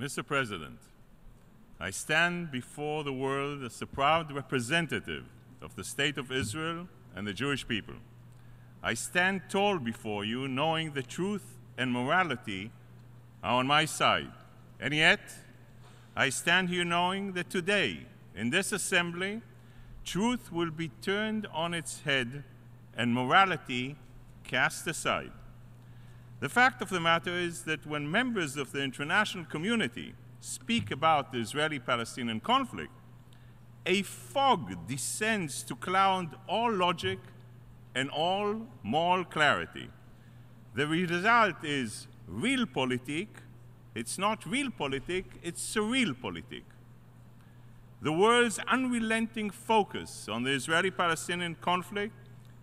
Mr. President, I stand before the world as the proud representative of the State of Israel and the Jewish people. I stand tall before you, knowing the truth and morality are on my side. And yet, I stand here knowing that today, in this assembly, truth will be turned on its head and morality cast aside. The fact of the matter is that when members of the international community speak about the Israeli-Palestinian conflict, a fog descends to cloud all logic and all moral clarity. The result is realpolitik. It's not realpolitik, it's surrealpolitik. The world's unrelenting focus on the Israeli-Palestinian conflict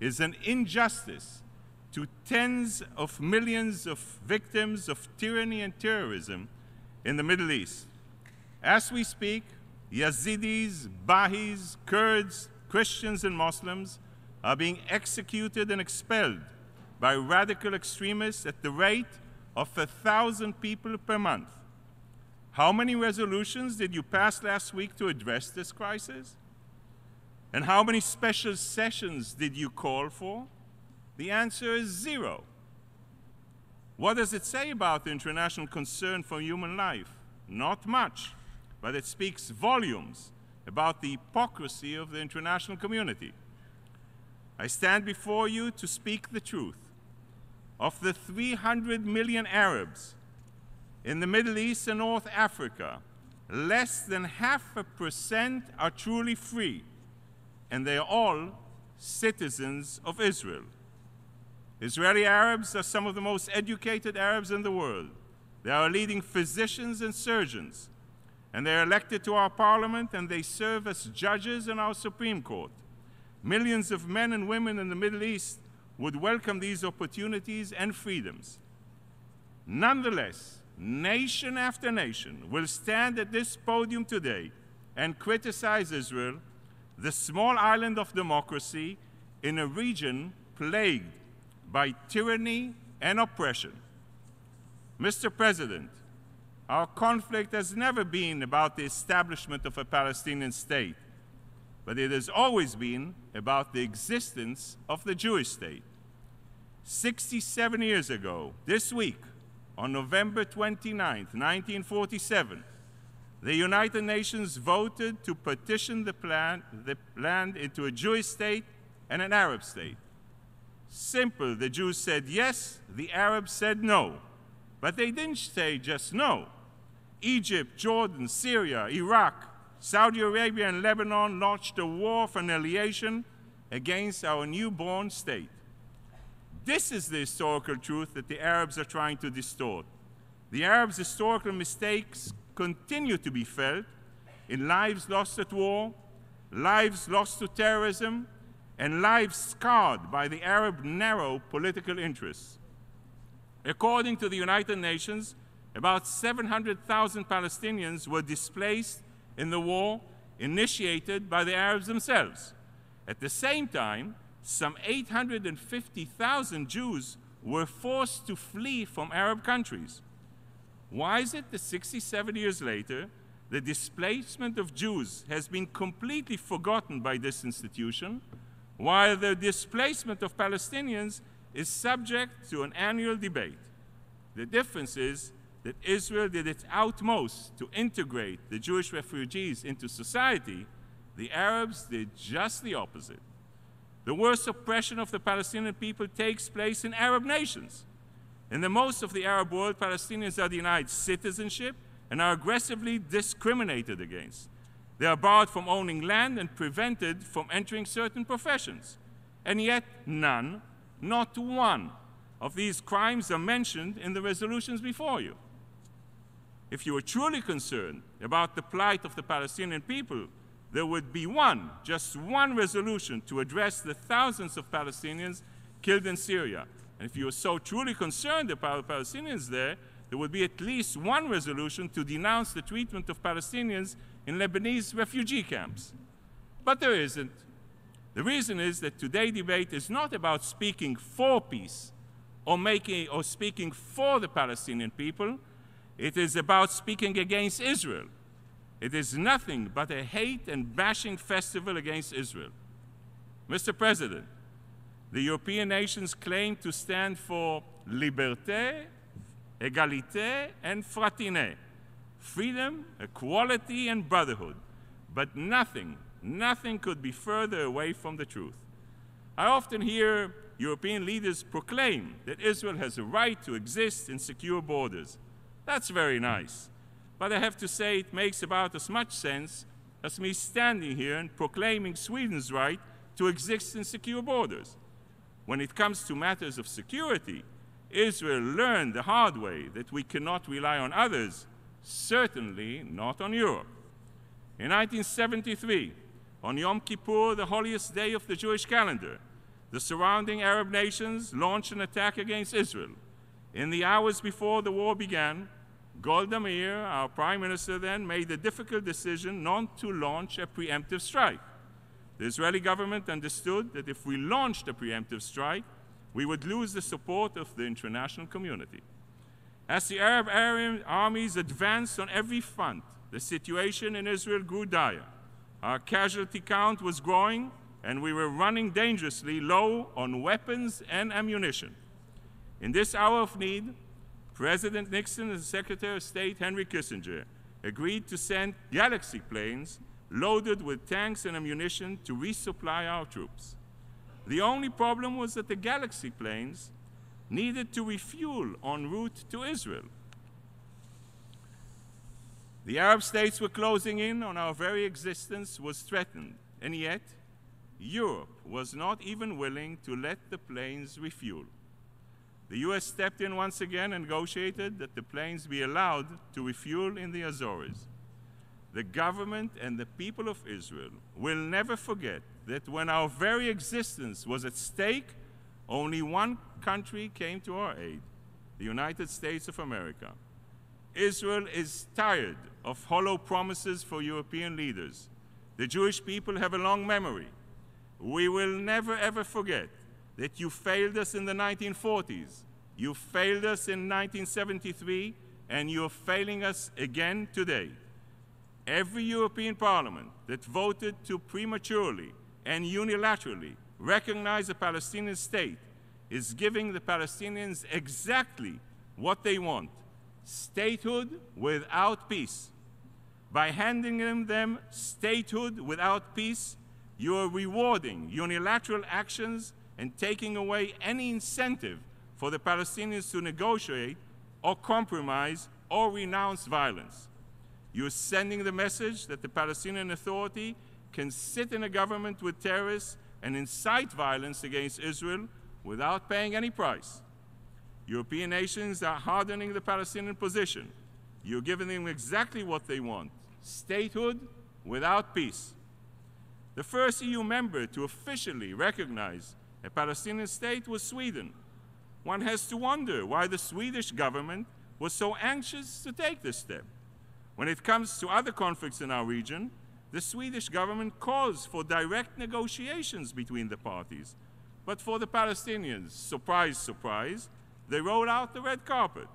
is an injustice to tens of millions of victims of tyranny and terrorism in the Middle East. As we speak, Yazidis, Bahis, Kurds, Christians, and Muslims are being executed and expelled by radical extremists at the rate of 1,000 people per month. How many resolutions did you pass last week to address this crisis? And how many special sessions did you call for? The answer is 0. What does it say about the international concern for human life? Not much, but it speaks volumes about the hypocrisy of the international community. I stand before you to speak the truth. Of the 300 million Arabs in the Middle East and North Africa, less than 0.5% are truly free, and they are all citizens of Israel. Israeli Arabs are some of the most educated Arabs in the world. They are leading physicians and surgeons, and they are elected to our parliament, and they serve as judges in our Supreme Court. Millions of men and women in the Middle East would welcome these opportunities and freedoms. Nonetheless, nation after nation will stand at this podium today and criticize Israel, the small island of democracy in a region plagued by tyranny and oppression. Mr. President, our conflict has never been about the establishment of a Palestinian state, but it has always been about the existence of the Jewish state. 67 years ago, this week, on November 29, 1947, the United Nations voted to partition the land into a Jewish state and an Arab state. Simple, the Jews said yes, the Arabs said no. But they didn't say just no. Egypt, Jordan, Syria, Iraq, Saudi Arabia, and Lebanon launched a war of annihilation against our newborn state. This is the historical truth that the Arabs are trying to distort. The Arabs' historical mistakes continue to be felt in lives lost at war, lives lost to terrorism, and lives scarred by the Arab narrow political interests. According to the United Nations, about 700,000 Palestinians were displaced in the war initiated by the Arabs themselves. At the same time, some 850,000 Jews were forced to flee from Arab countries. Why is it that 67 years later, the displacement of Jews has been completely forgotten by this institution, while the displacement of Palestinians is subject to an annual debate? The difference is that Israel did its utmost to integrate the Jewish refugees into society. The Arabs did just the opposite. The worst oppression of the Palestinian people takes place in Arab nations. In the most of the Arab world, Palestinians are denied citizenship and are aggressively discriminated against. They are barred from owning land and prevented from entering certain professions. And yet none, not one, of these crimes are mentioned in the resolutions before you. If you were truly concerned about the plight of the Palestinian people, there would be just one resolution to address the thousands of Palestinians killed in Syria. And if you were so truly concerned about Palestinians there would be at least one resolution to denounce the treatment of Palestinians in Lebanese refugee camps. But there isn't. The reason is that today's debate is not about speaking for peace or speaking for the Palestinian people. It is about speaking against Israel. It is nothing but a hate and bashing festival against Israel. Mr. President, the European nations claim to stand for liberté, égalité, and fraternité, freedom, equality, and brotherhood. But nothing could be further away from the truth. I often hear European leaders proclaim that Israel has a right to exist in secure borders. That's very nice. But I have to say it makes about as much sense as me standing here and proclaiming Sweden's right to exist in secure borders. When it comes to matters of security, Israel learned the hard way that we cannot rely on others, certainly not on Europe. In 1973, on Yom Kippur, the holiest day of the Jewish calendar, the surrounding Arab nations launched an attack against Israel. In the hours before the war began, Golda Meir, our prime minister then, made the difficult decision not to launch a preemptive strike. The Israeli government understood that if we launched a preemptive strike, we would lose the support of the international community. As the Arab armies advanced on every front, the situation in Israel grew dire. Our casualty count was growing, and we were running dangerously low on weapons and ammunition. In this hour of need, President Nixon and Secretary of State Henry Kissinger agreed to send Galaxy planes loaded with tanks and ammunition to resupply our troops. The only problem was that the Galaxy planes needed to refuel en route to Israel. The Arab states were closing in on our very existence was threatened, and yet Europe was not even willing to let the planes refuel. The US stepped in once again and negotiated that the planes be allowed to refuel in the Azores. The government and the people of Israel will never forget that when our very existence was at stake, only one country came to our aid, the United States of America. Israel is tired of hollow promises for European leaders. The Jewish people have a long memory. We will never ever forget that you failed us in the 1940s, you failed us in 1973, and you are failing us again today. Every European Parliament that voted to prematurely and unilaterally recognize a Palestinian state is giving the Palestinians exactly what they want: statehood without peace. By handing them statehood without peace, you are rewarding unilateral actions and taking away any incentive for the Palestinians to negotiate or compromise or renounce violence. You are sending the message that the Palestinian Authority can sit in a government with terrorists and incite violence against Israel without paying any price. European nations are hardening the Palestinian position. You're giving them exactly what they want: statehood without peace. The first EU member to officially recognize a Palestinian state was Sweden. One has to wonder why the Swedish government was so anxious to take this step. When it comes to other conflicts in our region, the Swedish government calls for direct negotiations between the parties. But for the Palestinians, surprise, surprise, they roll out the red carpet.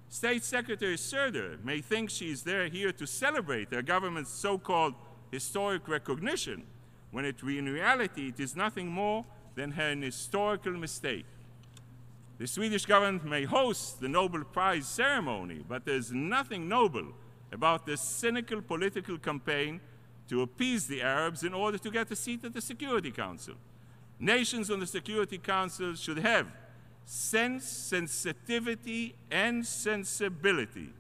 State Secretary Söder may think she's here to celebrate their government's so-called historic recognition, when in reality it is nothing more than an historical mistake. The Swedish government may host the Nobel Prize ceremony, but there's nothing noble about this cynical political campaign to appease the Arabs in order to get a seat at the Security Council. Nations on the Security Council should have sense, sensitivity, and sensibility.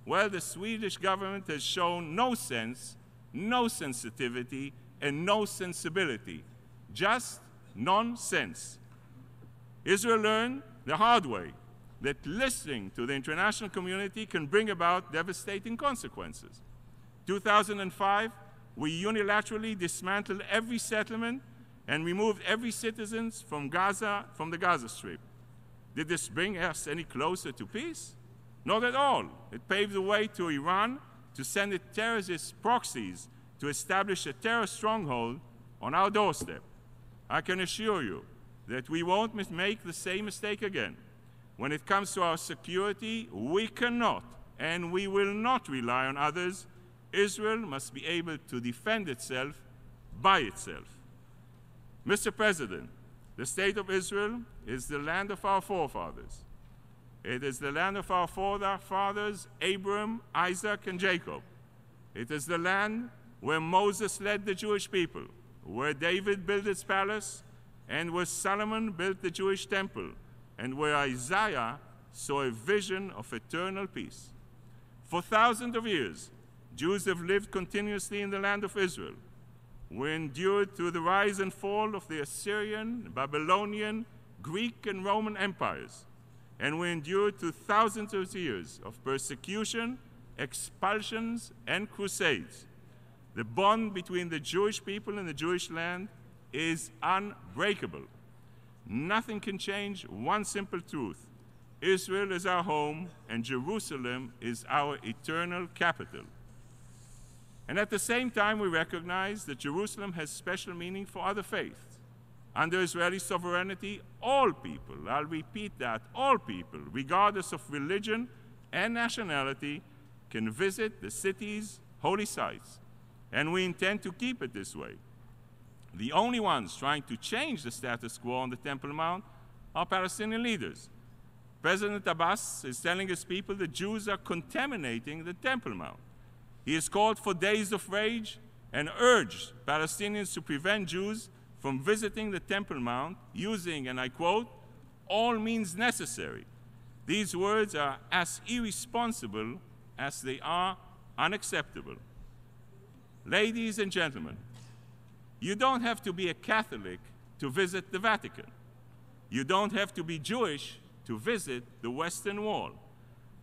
Well, the Swedish government has shown no sense, no sensitivity, and no sensibility. Just nonsense. Israel learned the hard way that listening to the international community can bring about devastating consequences. 2005, we unilaterally dismantled every settlement and removed every citizen from the Gaza Strip. Did this bring us any closer to peace? Not at all. It paved the way to Iran to send its terrorist proxies to establish a terror stronghold on our doorstep. I can assure you that we won't make the same mistake again. When it comes to our security, we cannot and we will not rely on others. Israel must be able to defend itself by itself. Mr. President, the State of Israel is the land of our forefathers. It is the land of our forefathers, Abraham, Isaac, and Jacob. It is the land where Moses led the Jewish people, where David built his palace, and where Solomon built the Jewish temple, and where Isaiah saw a vision of eternal peace. For thousands of years, Jews have lived continuously in the land of Israel. We endured through the rise and fall of the Assyrian, Babylonian, Greek, and Roman empires. And we endured through thousands of years of persecution, expulsions, and crusades. The bond between the Jewish people and the Jewish land is unbreakable. Nothing can change one simple truth. Israel is our home, and Jerusalem is our eternal capital. And at the same time, we recognize that Jerusalem has special meaning for other faiths. Under Israeli sovereignty, all people, I'll repeat that, all people, regardless of religion and nationality, can visit the city's holy sites. And we intend to keep it this way. The only ones trying to change the status quo on the Temple Mount are Palestinian leaders. President Abbas is telling his people that Jews are contaminating the Temple Mount. He has called for days of rage and urged Palestinians to prevent Jews from visiting the Temple Mount using, and I quote, all means necessary. These words are as irresponsible as they are unacceptable. Ladies and gentlemen, you don't have to be a Catholic to visit the Vatican. You don't have to be Jewish to visit the Western Wall.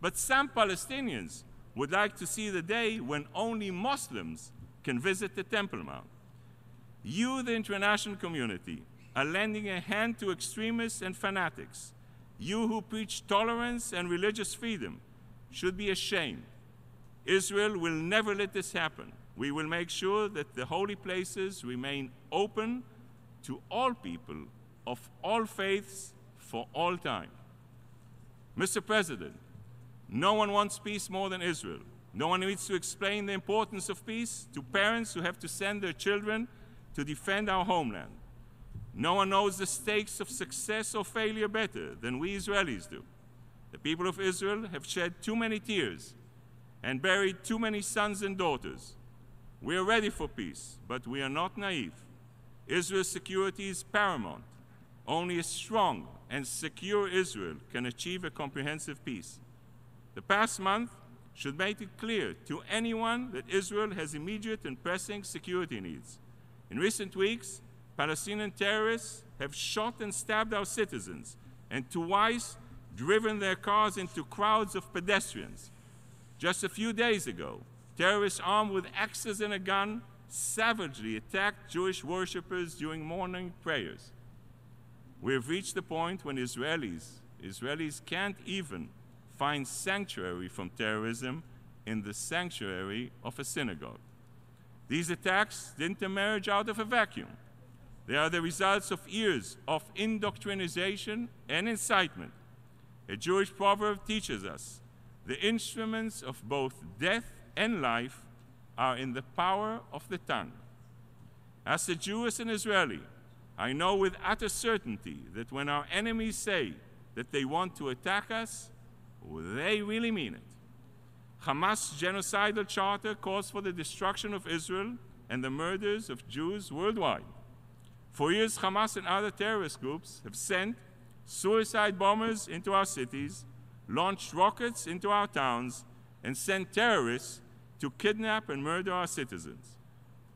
But some Palestinians would like to see the day when only Muslims can visit the Temple Mount. You, the international community, are lending a hand to extremists and fanatics. You who preach tolerance and religious freedom should be ashamed. Israel will never let this happen. We will make sure that the holy places remain open to all people of all faiths for all time. Mr. President, no one wants peace more than Israel. No one needs to explain the importance of peace to parents who have to send their children to defend our homeland. No one knows the stakes of success or failure better than we Israelis do. The people of Israel have shed too many tears and buried too many sons and daughters. We are ready for peace, but we are not naive. Israel's security is paramount. Only a strong and secure Israel can achieve a comprehensive peace. The past month should make it clear to anyone that Israel has immediate and pressing security needs. In recent weeks, Palestinian terrorists have shot and stabbed our citizens and twice driven their cars into crowds of pedestrians. Just a few days ago, terrorists armed with axes and a gun savagely attacked Jewish worshippers during morning prayers. We have reached the point when Israelis can't even find sanctuary from terrorism in the sanctuary of a synagogue. These attacks didn't emerge out of a vacuum. They are the results of years of indoctrination and incitement. A Jewish proverb teaches us the instruments of both death and life are in the power of the tongue. As a Jew, as an Israeli, I know with utter certainty that when our enemies say that they want to attack us, they really mean it. Hamas' genocidal charter calls for the destruction of Israel and the murders of Jews worldwide. For years, Hamas and other terrorist groups have sent suicide bombers into our cities, launched rockets into our towns, and sent terrorists to kidnap and murder our citizens.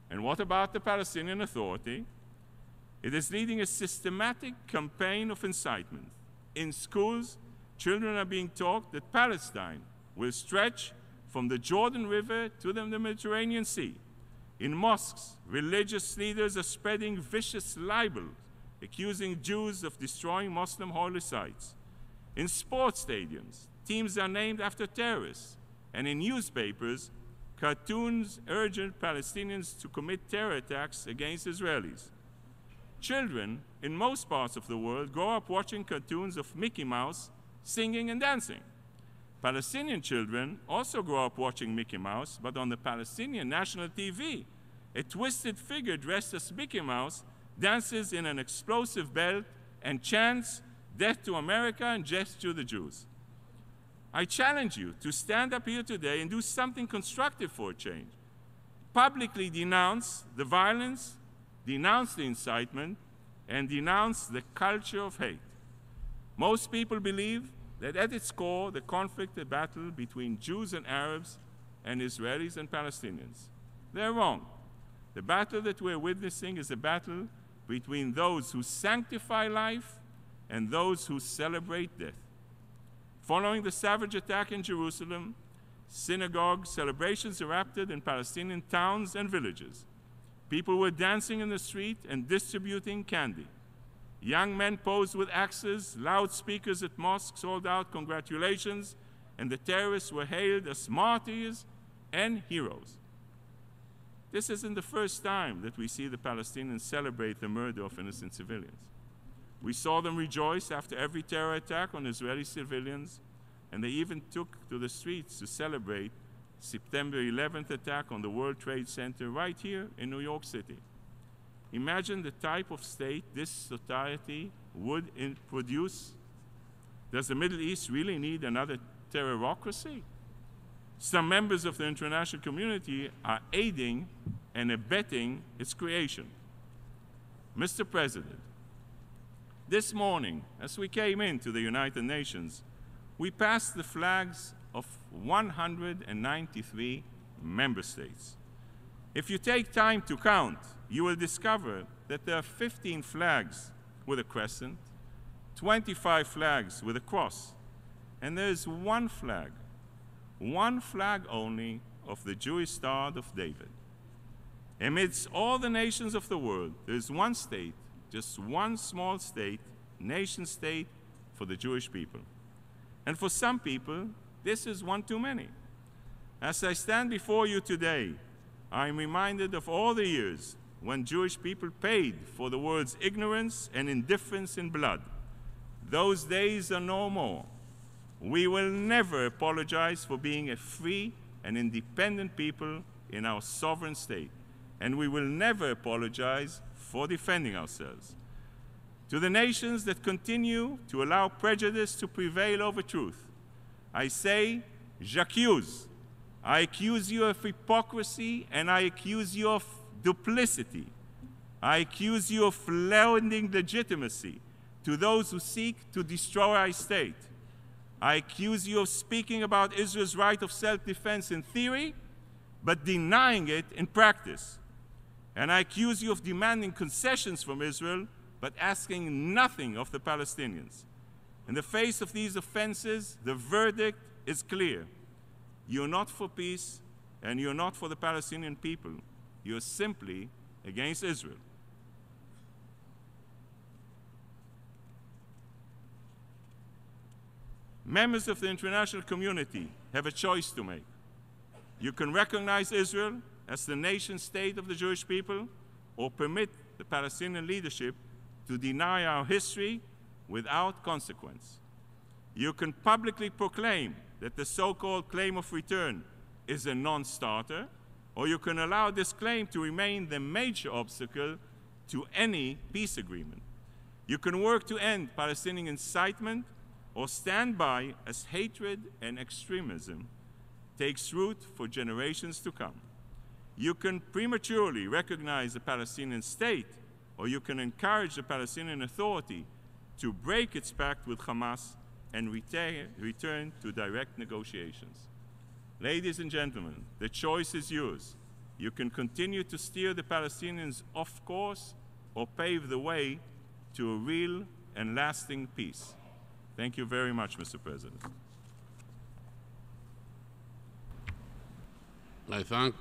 And what about the Palestinian Authority? It is leading a systematic campaign of incitement. In schools, children are being taught that Palestine will stretch from the Jordan River to the Mediterranean Sea. In mosques, religious leaders are spreading vicious libels, accusing Jews of destroying Muslim holy sites. In sports stadiums, teams are named after terrorists. And in newspapers, cartoons urge Palestinians to commit terror attacks against Israelis. Children in most parts of the world grow up watching cartoons of Mickey Mouse singing and dancing. Palestinian children also grow up watching Mickey Mouse, but on the Palestinian national TV, a twisted figure dressed as Mickey Mouse dances in an explosive belt and chants, "Death to America and death to the Jews." I challenge you to stand up here today and do something constructive for a change. Publicly denounce the violence, denounce the incitement, and denounce the culture of hate. Most people believe that at its core, the conflict, the battle between Jews and Arabs and Israelis and Palestinians. They're wrong. The battle that we're witnessing is a battle between those who sanctify life and those who celebrate death. Following the savage attack in Jerusalem, synagogue celebrations erupted in Palestinian towns and villages. People were dancing in the street and distributing candy. Young men posed with axes, loudspeakers at mosques sold out congratulations, and the terrorists were hailed as martyrs and heroes. This isn't the first time that we see the Palestinians celebrate the murder of innocent civilians. We saw them rejoice after every terror attack on Israeli civilians, and they even took to the streets to celebrate September 11th attack on the World Trade Center right here in New York City. Imagine the type of state this society would produce. Does the Middle East really need another terrorocracy? Some members of the international community are aiding and abetting its creation. Mr. President, this morning, as we came into the United Nations, we passed the flags of 193 member states. If you take time to count, you will discover that there are 15 flags with a crescent, 25 flags with a cross, and there is one flag only of the Jewish Star of David. Amidst all the nations of the world, there is one state, just one small state, nation state for the Jewish people. And for some people, this is one too many. As I stand before you today, I am reminded of all the years when Jewish people paid for the world's ignorance and indifference in blood. Those days are no more. We will never apologize for being a free and independent people in our sovereign state, and we will never apologize for defending ourselves. To the nations that continue to allow prejudice to prevail over truth, I say, j'accuse. I accuse you of hypocrisy, and I accuse you of duplicity. I accuse you of lending legitimacy to those who seek to destroy our state. I accuse you of speaking about Israel's right of self-defense in theory, but denying it in practice. And I accuse you of demanding concessions from Israel, but asking nothing of the Palestinians. In the face of these offenses, the verdict is clear. You're not for peace, and you're not for the Palestinian people. You're simply against Israel. Members of the international community have a choice to make. You can recognize Israel as the nation state of the Jewish people, or permit the Palestinian leadership to deny our history without consequence. You can publicly proclaim that the so-called claim of return is a non-starter, or you can allow this claim to remain the major obstacle to any peace agreement. You can work to end Palestinian incitement, or stand by as hatred and extremism takes root for generations to come. You can prematurely recognize the Palestinian state, or you can encourage the Palestinian Authority to break its pact with Hamas and return to direct negotiations. Ladies and gentlemen, the choice is yours. You can continue to steer the Palestinians off course or pave the way to a real and lasting peace. Thank you very much, Mr. President. I thank